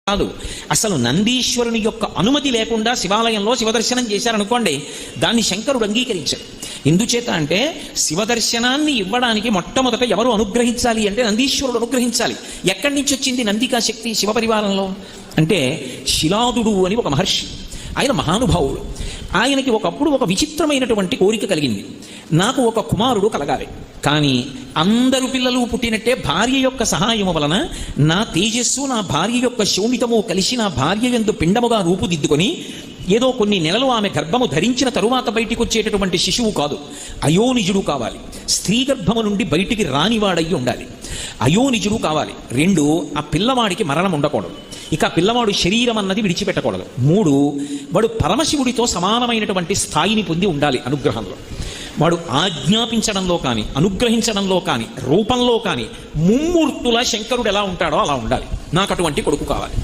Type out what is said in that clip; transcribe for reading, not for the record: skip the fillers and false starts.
కాదు. అసలు నందీశ్వరుని యొక్క అనుమతి లేకుండా శివాలయంలో శివదర్శనం చేశారనుకోండి, దాన్ని శంకరుడు అంగీకరించాడు. ఎందుచేత అంటే శివదర్శనాన్ని ఇవ్వడానికి మొట్టమొదట ఎవరు అనుగ్రహించాలి అంటే నందీశ్వరుడు అనుగ్రహించాలి. ఎక్కడి నుంచి వచ్చింది నందికా శక్తి శివపరివారంలో అంటే శిలాదుడు అని ఒక మహర్షి, ఆయన మహానుభావుడు. ఆయనకి ఒకప్పుడు ఒక విచిత్రమైనటువంటి కోరిక కలిగింది, నాకు ఒక కుమారుడు కలగాలి, కానీ అందరు పిల్లలు పుట్టినట్టే భార్య యొక్క సహాయము వలన నా తేజస్సు నా భార్య యొక్క శోణితము కలిసి నా భార్య యందు పిండముగా రూపుదిద్దుకొని ఏదో కొన్ని నెలలు ఆమె గర్భము ధరించిన తరువాత బయటికి వచ్చేటటువంటి శిశువు కాదు, అయోనిజుడు కావాలి. స్త్రీ గర్భము నుండి బయటికి రానివాడయ్యి ఉండాలి, అయోనిజుడు కావాలి. 2, ఆ పిల్లవాడికి మరణం ఉండకూడదు, ఇక పిల్లవాడు శరీరం అన్నది విడిచిపెట్టకూడదు. 3, వాడు పరమశివుడితో సమానమైనటువంటి స్థాయిని పొంది ఉండాలి అనుగ్రహంలో. వాడు ఆజ్ఞాపించడంలో కానీ అనుగ్రహించడంలో కానీ రూపంలో కానీ ముమ్మూర్తుల శంకరుడు ఎలా ఉంటాడో అలా ఉండాలి. నాకు అటువంటి కొడుకు కావాలి.